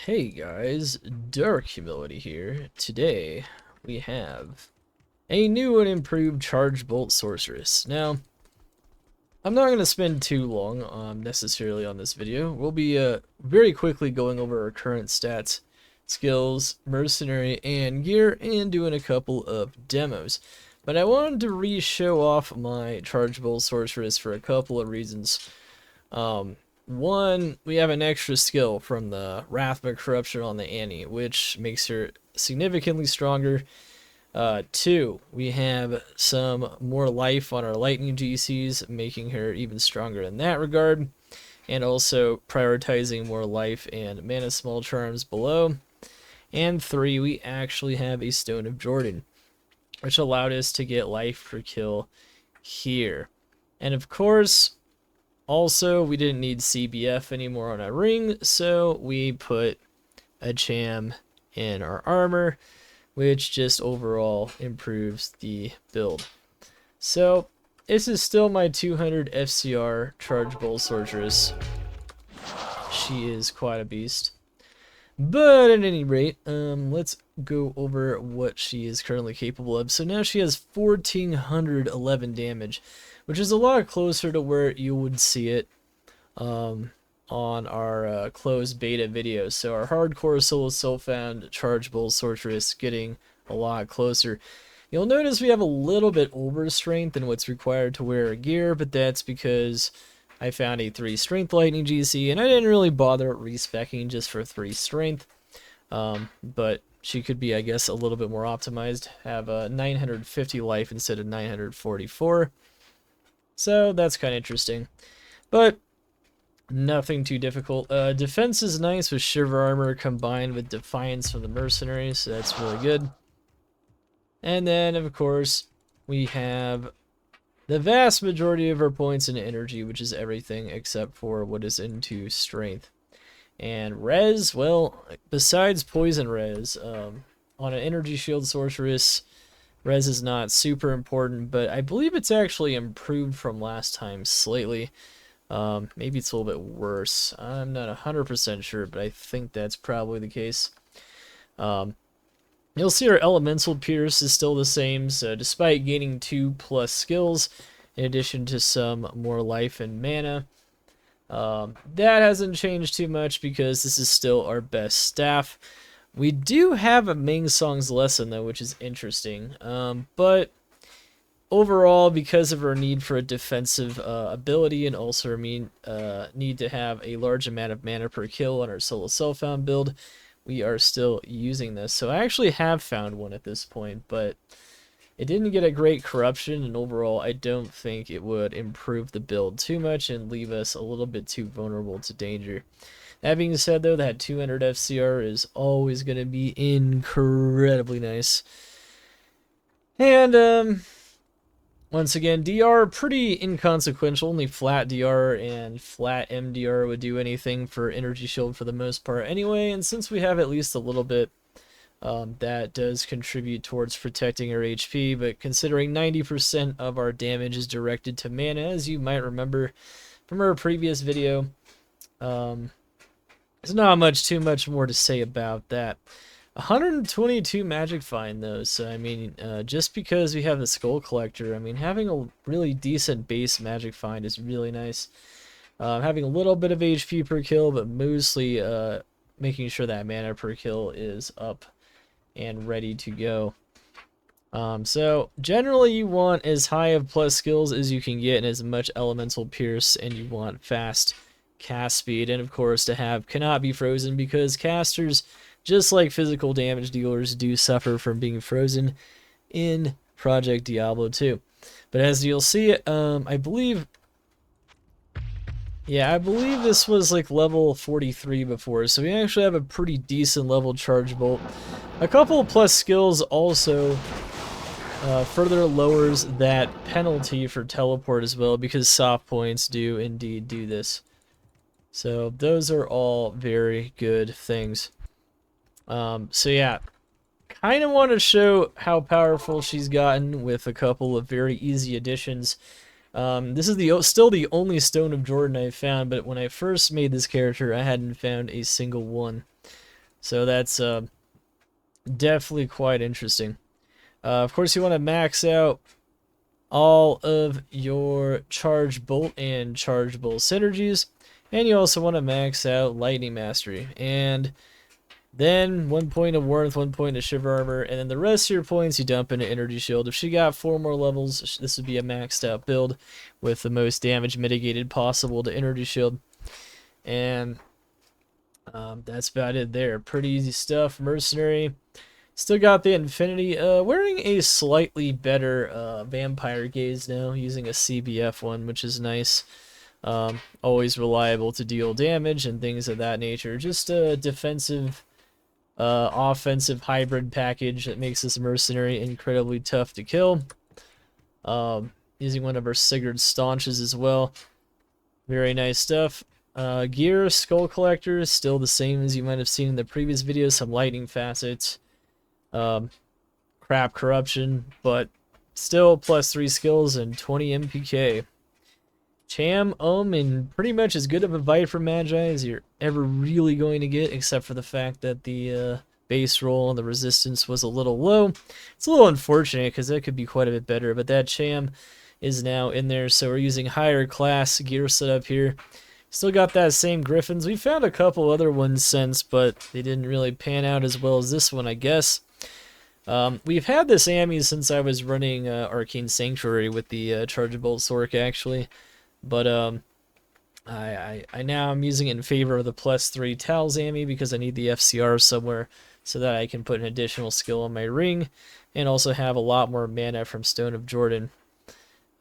Hey guys, Dark Humility here. Today we have a new and improved Charged Bolt Sorceress. Now, I'm not going to spend too long necessarily on this video. We'll be very quickly going over our current stats, skills, Mercenary, and gear, and doing a couple of demos. But I wanted to re-show off my Charged Bolt Sorceress for a couple of reasons. One, we have an extra skill from the Wrath by Corruption on the Annie, which makes her significantly stronger. Two, we have some more life on our Lightning GCs, making her even stronger in that regard. And also prioritizing more life and mana small charms below. And three, we actually have a Stone of Jordan, which allowed us to get life per kill here. And of course, also, we didn't need CBF anymore on our ring, so we put a jam in our armor, which just overall improves the build. So, this is still my 200 FCR Charged Bolt Sorceress. She is quite a beast. But at any rate, let's go over what she is currently capable of. So now she has 1411 damage, which is a lot closer to where you would see it on our closed beta videos. So our hardcore solo self-found Charged Bolt Sorceress getting a lot closer. You'll notice we have a little bit over strength than what's required to wear gear, but that's because I found a 3 strength lightning GC, and I didn't really bother respecking just for 3 strength. But she could be, I guess, a little bit more optimized. Have 950 life instead of 944. So that's kind of interesting. But nothing too difficult. Defense is nice with Shiver Armor combined with Defiance from the Mercenary, so that's really good. And then, of course, we have the vast majority of our points in energy, which is everything except for what is into strength. And res, well, besides poison res, on an energy shield sorceress, res is not super important, but I believe it's actually improved from last time slightly. Maybe it's a little bit worse. I'm not 100% sure, but I think that's probably the case. You'll see our Elemental Pierce is still the same, so despite gaining 2+ skills, in addition to some more life and mana, that hasn't changed too much because this is still our best staff. We do have a Ming Song's Lesson, though, which is interesting, but overall, because of our need for a defensive ability and also our need to have a large amount of mana per kill on our solo self-found build, we are still using this. So I actually have found one at this point, but it didn't get a great corruption, and overall I don't think it would improve the build too much and leave us a little bit too vulnerable to danger. That being said, though, that 200 FCR is always going to be incredibly nice. And once again, DR pretty inconsequential. Only flat DR and flat MDR would do anything for energy shield for the most part anyway, and since we have at least a little bit, that does contribute towards protecting our HP, but considering 90% of our damage is directed to mana, as you might remember from our previous video, there's not too much more to say about that. 122 magic find, though, so I mean, just because we have the Skull Collector, I mean, having a really decent base magic find is really nice. Having a little bit of HP per kill, but mostly making sure that mana per kill is up and ready to go. So generally you want as high of plus skills as you can get and as much Elemental Pierce, and you want fast cast speed, and of course to have cannot be frozen, because casters, just like physical damage dealers, do suffer from being frozen in Project Diablo 2. But as you'll see, I believe this was like level 43 before, so we actually have a pretty decent level Charge Bolt. A couple of plus skills also further lowers that penalty for teleport as well, because soft points do indeed do this. So those are all very good things. So yeah, kind of want to show how powerful she's gotten with a couple of very easy additions. This is still the only Stone of Jordan I've found, but when I first made this character, I hadn't found a single one. So that's definitely quite interesting. Of course, you want to max out all of your Charged Bolt and Charged Bolt synergies, and you also want to max out Lightning Mastery, and then 1 point of Warmth, 1 point of Shiver Armor, and then the rest of your points you dump into Energy Shield. If she got 4 more levels, this would be a maxed out build with the most damage mitigated possible to Energy Shield, and that's about it there. Pretty easy stuff. Mercenary. Still got the Infinity, wearing a slightly better Vampire Gaze now, using a CBF one, which is nice. Always reliable to deal damage and things of that nature. Just a defensive, offensive hybrid package that makes this Mercenary incredibly tough to kill. Using one of our Sigurd Staunches as well. Very nice stuff. Gear, Skull Collector, still the same as you might have seen in the previous video. Some lightning facets. Crap corruption, but still +3 skills and 20 MPK. Cham, and pretty much as good of a Viper Magi as you're ever really going to get, except for the fact that the base roll and the resistance was a little low. It's a little unfortunate because that could be quite a bit better, but that Cham is now in there, so we're using higher class gear setup here. Still got that same Griffins. We found a couple other ones since, but they didn't really pan out as well as this one, I guess. We've had this Ami since I was running Arcane Sanctuary with the Charged Bolt Sorc, actually, but I now am using it in favor of the +3 Tal's Ami because I need the FCR somewhere so that I can put an additional skill on my ring and also have a lot more mana from Stone of Jordan.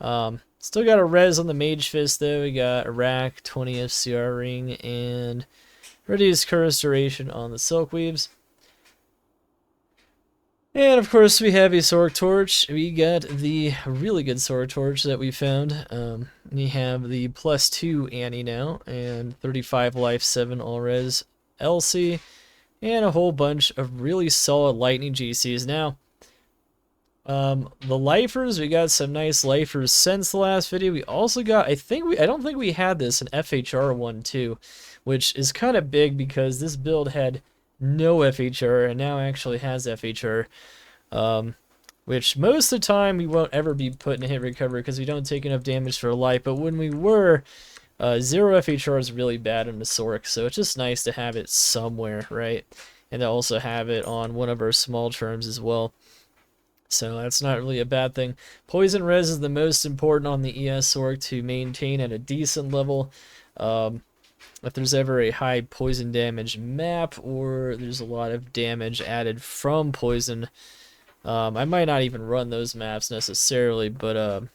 Still got a res on the Mage Fist though. We got a rack, 20 FCR ring, and reduced curse duration on the Silk Weaves. And of course we have a Sorc Torch. We got the really good Sorc Torch that we found. We have the +2 Annie now, and 35 life, 7 all res Elsie, and a whole bunch of really solid lightning GCs. Now, the lifers, we got some nice lifers since the last video. We also got, I don't think we had this, an FHR one too, which is kind of big because this build had no FHR and now actually has FHR, which most of the time we won't ever be put in a hit recovery because we don't take enough damage for life, but when we were, 0 FHR is really bad in the Sorc, so it's just nice to have it somewhere, right? And to also have it on one of our small terms as well. So that's not really a bad thing. Poison res is the most important on the ES Sorc to maintain at a decent level. If there's ever a high poison damage map or there's a lot of damage added from poison, I might not even run those maps necessarily, but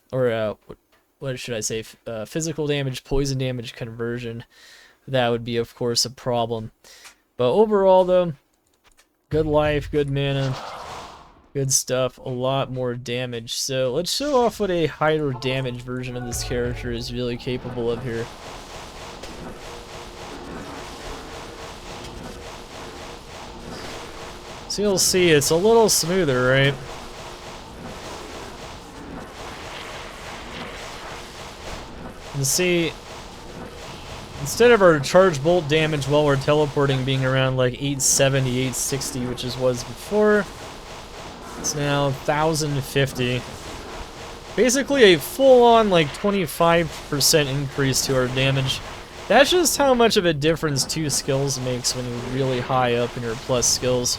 what should I say? Physical damage, poison damage conversion. That would be, of course, a problem. But overall, though, good life, good mana. Good stuff, a lot more damage. So let's show off what a higher damage version of this character is really capable of here. So you'll see it's a little smoother, right? And see, instead of our charge bolt damage while we're teleporting being around like 870, 860, which was before, it's now 1050. Basically a full-on like 25% increase to our damage. That's just how much of a difference 2 skills makes when you're really high up in your plus skills.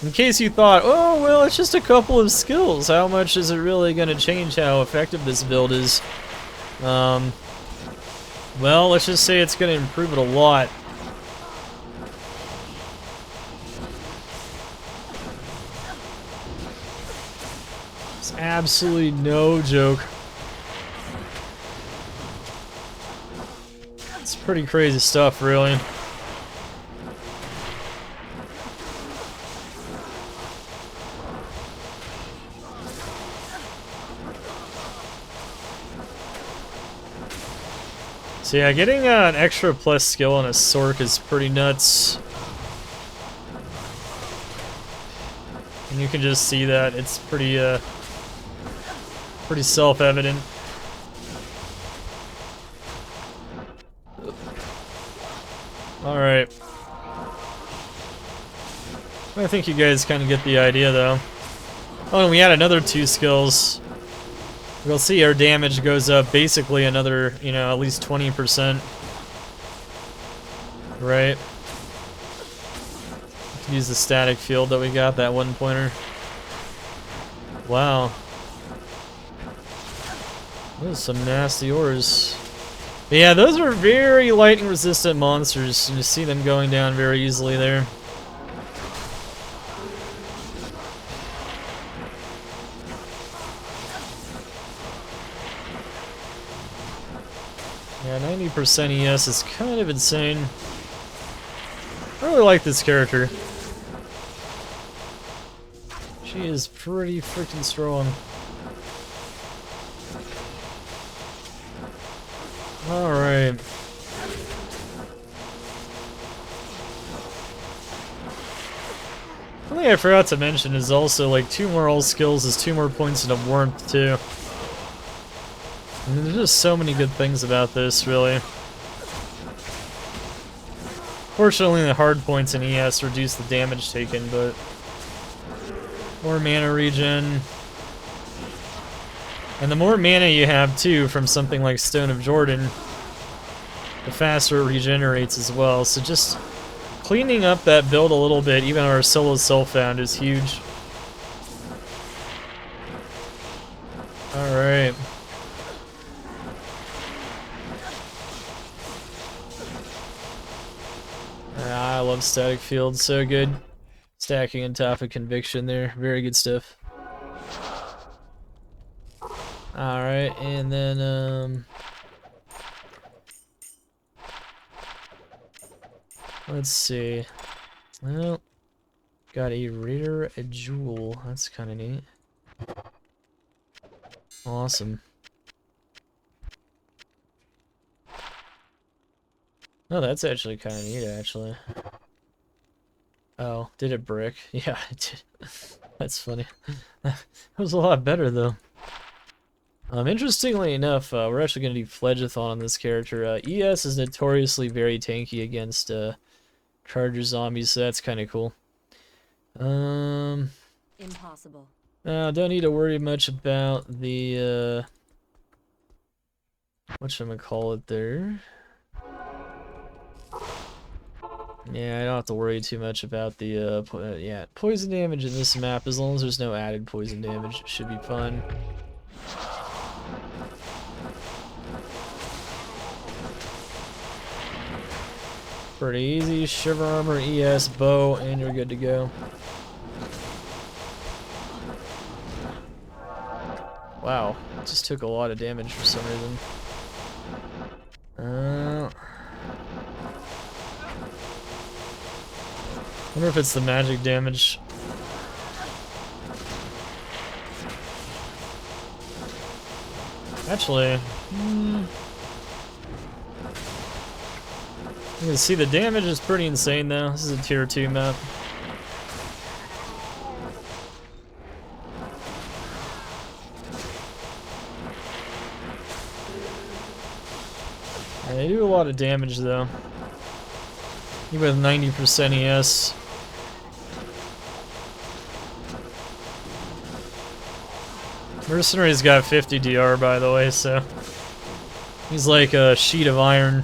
In case you thought, oh well, it's just a couple of skills, how much is it really going to change how effective this build is? Well, let's just say it's going to improve it a lot. Absolutely no joke. It's pretty crazy stuff, really. So yeah, getting an extra plus skill on a Sorc is pretty nuts. And you can just see that it's pretty self-evident. Alright. I think you guys kind of get the idea, though. Oh, and we add another 2 skills. We'll see our damage goes up basically another, you know, at least 20%. Right? Use the static field that we got, that 1-pointer. Wow. Those are some nasty ores. But yeah, those are very lightning resistant monsters. You see them going down very easily there. Yeah, 90% ES is kind of insane. I really like this character. She is pretty freaking strong. Alright. One thing I forgot to mention is also, like, 2 more all skills is 2 more points of warmth, too. And there's just so many good things about this, really. Fortunately, the hard points in ES reduce the damage taken, but more mana regen. And the more mana you have, too, from something like Stone of Jordan, the faster it regenerates as well. So just cleaning up that build a little bit, even our solo self-found, is huge. Alright. I love static fields, so good. Stacking on top of conviction there, very good stuff. Alright, and then, let's see. Well, got a reader, a jewel. That's kind of neat. Awesome. Oh, that's actually kind of neat, actually. Oh, did it brick? Yeah, it did. That's funny. That was a lot better, though. Interestingly enough, we're actually going to do Fledgathon on this character. ES is notoriously very tanky against Charger zombies, so that's kind of cool. Impossible. Don't need to worry much about the whatchamacallit there. Yeah, I don't have to worry too much about the poison damage in this map. As long as there's no added poison damage, it should be fun. Pretty easy. Shiver armor, ES, bow, and you're good to go. Wow, just took a lot of damage for some reason. Wonder if it's the magic damage. Actually, you can see the damage is pretty insane though. This is a tier 2 map. Yeah, they do a lot of damage though. Even with 90% ES. Mercenary's got 50 DR, by the way, so he's like a sheet of iron,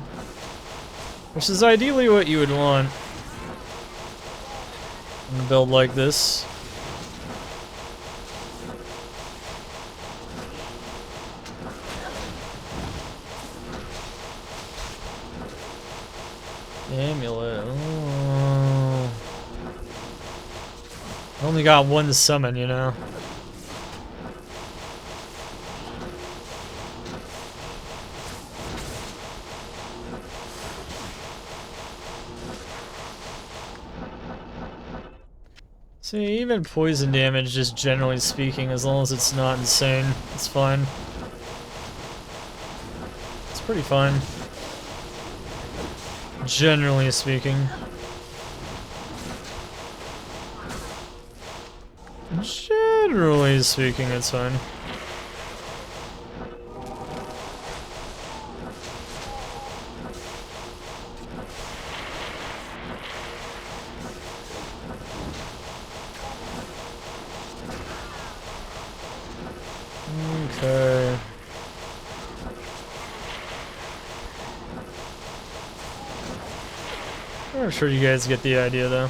which is ideally what you would want in a build like this. Amulet. Oh. Only got one summon, you know. See, even poison damage, just generally speaking, as long as it's not insane, it's fine. It's pretty fine. Generally speaking. Generally speaking, it's fine. I'm sure you guys get the idea though.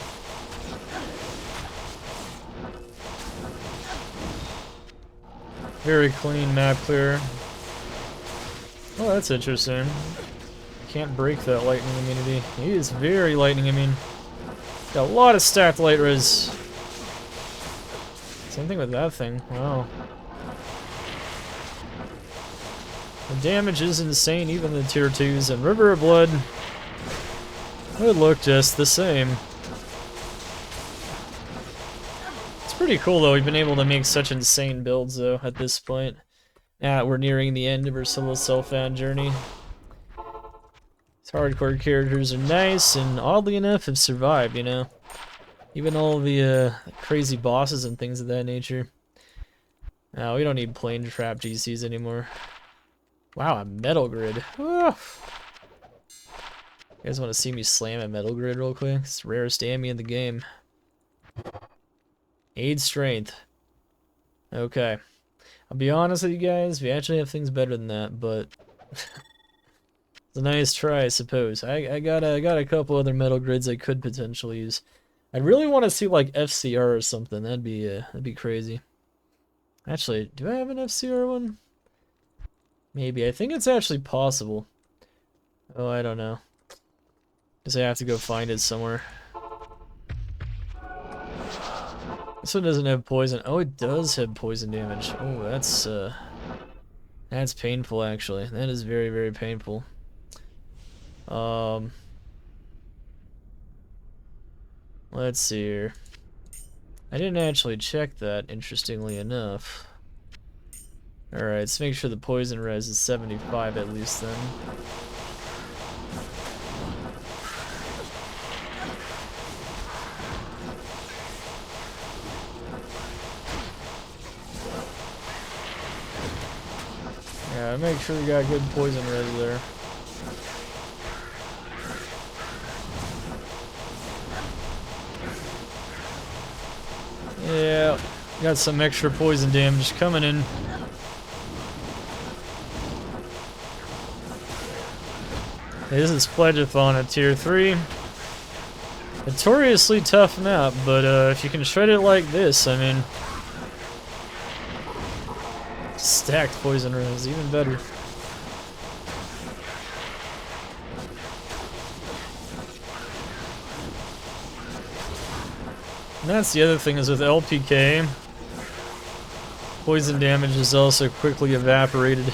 Very clean map clear. Oh, that's interesting. Can't break that lightning immunity. He is very lightning immune. Got a lot of stacked light res. Same thing with that thing. Wow. The damage is insane, even the tier 2s, and River of Blood would look just the same. It's pretty cool though, we've been able to make such insane builds though at this point. We're nearing the end of our solo self-found journey. These hardcore characters are nice, and oddly enough have survived, you know? Even all the crazy bosses and things of that nature. We don't need plain trap GCs anymore. Wow, a metal grid. You guys want to see me slam a metal grid real quick? It's the rarest Ammy in the game. Aid strength. Okay. I'll be honest with you guys, we actually have things better than that, but it's a nice try, I suppose. I got a couple other metal grids I could potentially use. I really want to see like FCR or something. That'd be crazy. Actually, do I have an FCR one? Maybe. I think it's actually possible. Oh, I don't know. Guess I have to go find it somewhere. This one doesn't have poison. Oh, it does have poison damage. Oh, that's painful actually. That is very, very painful. Let's see here. I didn't actually check that, interestingly enough. Alright, let's make sure the poison res is 75 at least then. Yeah, make sure we got good poison res there. Yeah, got some extra poison damage coming in. This is Pledgeathon at tier 3. Notoriously tough map, but if you can shred it like this, I mean... Stacked poison res, even better. And that's the other thing, is with LPK, poison damage is also quickly evaporated.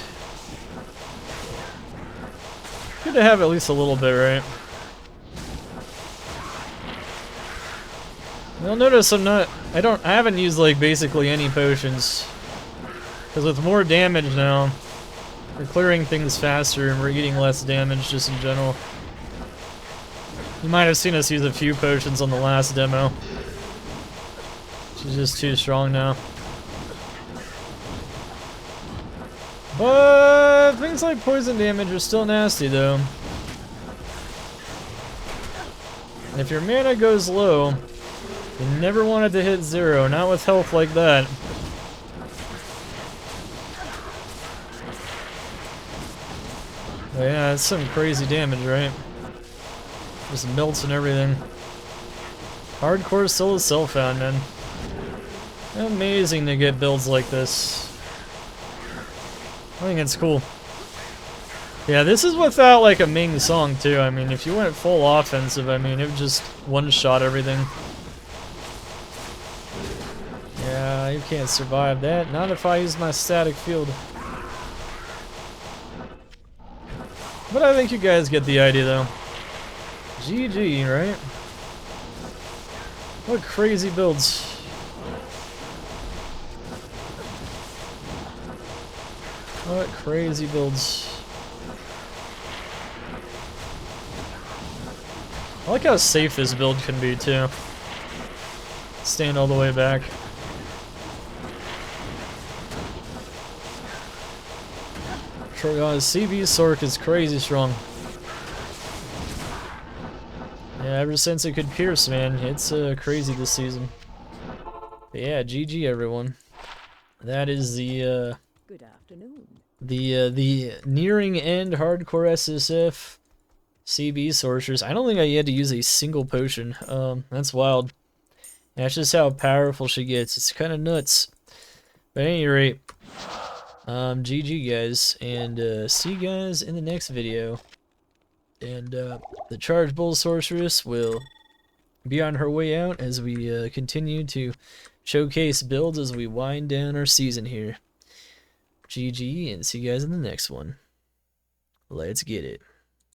Good to have at least a little bit, right? You'll notice I haven't used like basically any potions. Because with more damage now, we're clearing things faster and we're eating less damage just in general. You might have seen us use a few potions on the last demo. She's just too strong now. But things like poison damage are still nasty though. And if your mana goes low, you never want it to hit 0, not with health like that. But yeah, that's some crazy damage, right? Just melts and everything. Hardcore solo self-found, man. Amazing to get builds like this. I think it's cool. Yeah, this is without like a Ming song too. I mean, if you went full offensive, I mean, it would just one-shot everything. Yeah, you can't survive that. Not if I use my static field. But I think you guys get the idea though. GG, right? What crazy builds. What crazy builds. I like how safe this build can be too. Stand all the way back. CB Sork is crazy strong. Yeah, ever since it could pierce, man, it's crazy this season. But yeah, GG everyone. That is the Good afternoon. The nearing end hardcore SSF CB Sorceress. I don't think I had to use a single potion. That's wild. That's just how powerful she gets. It's kind of nuts. But at any rate, GG guys, and see you guys in the next video. And the Charged Bolt Sorceress will be on her way out as we continue to showcase builds as we wind down our season here. GG, and see you guys in the next one. Let's get it.